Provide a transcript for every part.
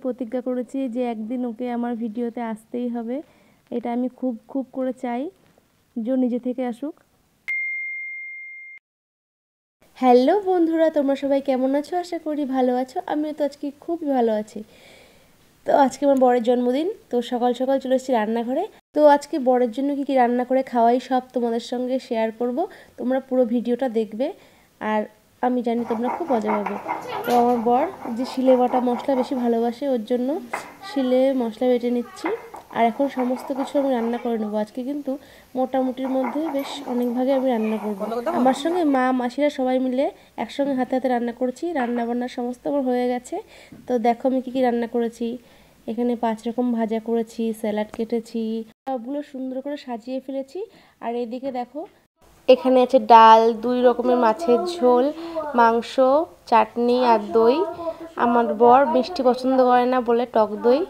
প্রতিজ্ঞা করেছি যে একদিন ওকে আমার ভিডিওতে আসতেই হবে। এটা আমি খুব খুব করে চাই যে নিজে থেকে আসুক। হ্যালো বন্ধুরা, তোমরা সবাই কেমন আছো? আশা করি ভালো আছো। আমিও তো আজকে খুবই ভালো আছি। তো আজকে আমার বরের জন্মদিন, তো সকাল সকাল চলে এসেছি রান্নাঘরে। তো আজকে বরের জন্য কি কি রান্না করে খাওয়াই সব তোমাদের সঙ্গে শেয়ার করব। তোমরা পুরো ভিডিওটা দেখবে আর আমি জানি তোমরা খুব মজা পাবে। তো আমার বর যে শিলে বাটা মশলা বেশি ভালোবাসে, ওর জন্য শিলে মশলা বেটে নিচ্ছি। আর এখন সমস্ত কিছু আমি রান্না করে নেবো। আজকে কিন্তু মোটামুটির মধ্যে বেশ অনেক ভাগে আমি রান্না করবো। আমার সঙ্গে মা মাসিরা সবাই মিলে একসঙ্গে হাতে হাতে রান্না করেছি। রান্না বান্না সমস্ত আমার হয়ে গেছে। তো দেখো আমি কী কী রান্না করেছি। এখানে 5 রকম ভাজা করেছি, স্যালাড কেটেছি, সবগুলো সুন্দর করে সাজিয়ে ফেলেছি। আর এদিকে দেখো এখানে আছে ডাল, 2 রকমের মাছের ঝোল, মাংস, চাটনি আর দই। আমার বর মিষ্টি পছন্দ করে না বলে টক দই।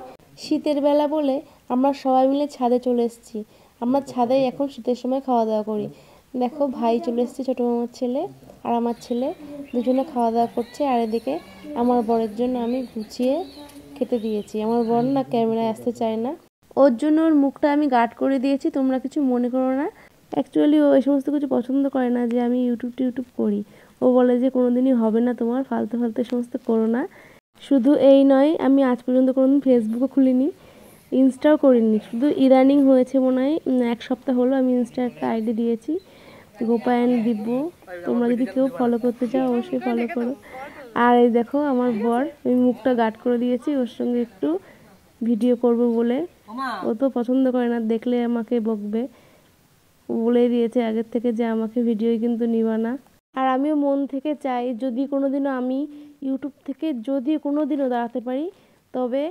শীতের বেলা বলে আমরা সবাই মিলে ছাদে চলে এসেছি। আমরা ছাদেই এখন শীতের সময় খাওয়া দাওয়া করি। দেখো ভাই চলে এসেছে, ছোটো মামার ছেলে আর আমার ছেলে, দুজনে খাওয়া দাওয়া করছে। আর এদিকে আমার বরের জন্য আমি গুছিয়ে খেতে দিয়েছি। আমার বর না ক্যামেরায় আসতে চায় না, ওর জন্য ওর মুখটা আমি গার্ড করে দিয়েছি। তোমরা কিছু মনে করো না। অ্যাকচুয়ালি ও এই সমস্ত কিছু পছন্দ করে না যে আমি ইউটিউব করি। ও বলে যে কোনোদিনই হবে না, তোমার ফালতু ফালতু সমস্ত করো না। শুধু এই নয়, আমি আজ পর্যন্ত কোনোদিন ফেসবুকও খুলিনি, ইনস্টাও করিনি। শুধু ইদানিং হয়েছে মনে হয় 1 সপ্তাহ হলো আমি ইনস্টা একটা আইডি দিয়েছি, গোপায়ন দিব্য। তোমরা যদি কেউ ফলো করতে চাও অবশ্যই ফলো করো। আর এই দেখো আমার বর, আমি মুখটা গার্ড করে দিয়েছি ওর সঙ্গে একটু ভিডিও করব বলে। ও তো পছন্দ করে না, দেখলে আমাকে বকবে। বলেই দিয়েছে আগের থেকে যে আমাকে ভিডিওই কিন্তু নিবা না। আর আমিও মন থেকে চাই যদি কোনোদিনও আমি ইউটিউব থেকে যদি কোনোদিনও দাঁড়াতে পারি, তবে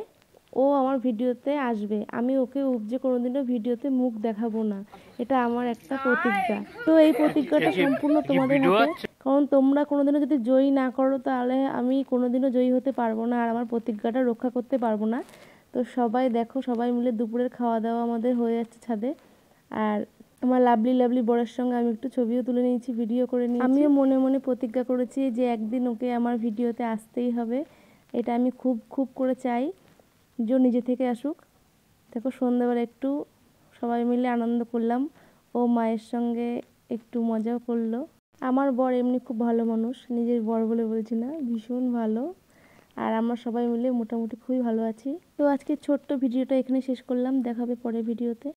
ও আমার ভিডিওতে আসবে। আমি ওকে উপজে কোনোদিনও ভিডিওতে মুখ দেখাবো না, এটা আমার একটা প্রতিজ্ঞা। তো এই প্রতিজ্ঞাটা সম্পূর্ণ তোমাদের হাতে, কারণ তোমরা কোনোদিনও যদি জয়ী না করো তাহলে আমি কোনোদিনও জয়ী হতে পারবো না আর আমার প্রতিজ্ঞাটা রক্ষা করতে পারবো না। তো সবাই দেখো, সবাই মিলে দুপুরের খাওয়া দাওয়া আমাদের হয়ে যাচ্ছে ছাদে। আর আমার লাভলি বরের সঙ্গে আমি একটু ছবিও তুলে নিয়েছি, ভিডিও করে নিয়েছি। আমিও মনে মনে প্রতিজ্ঞা করেছি যে একদিন ওকে আমার ভিডিওতে আসতেই হবে। এটা আমি খুব খুব করে চাই যে নিজে থেকে আসুক। দেখো সন্ধ্যাবেলা একটু সবাই মিলে আনন্দ করলাম, ও মায়ের সঙ্গে একটু মজাও করলো। আমার বর এমনি খুব ভালো মানুষ, নিজের বর বলে বলছি না, ভীষণ ভালো। আর আমরা সবাই মিলে মোটামুটি খুবই ভালো আছি। তো আজকে ছোট্ট ভিডিওটা এখানে শেষ করলাম, দেখা হবে পরের ভিডিওতে।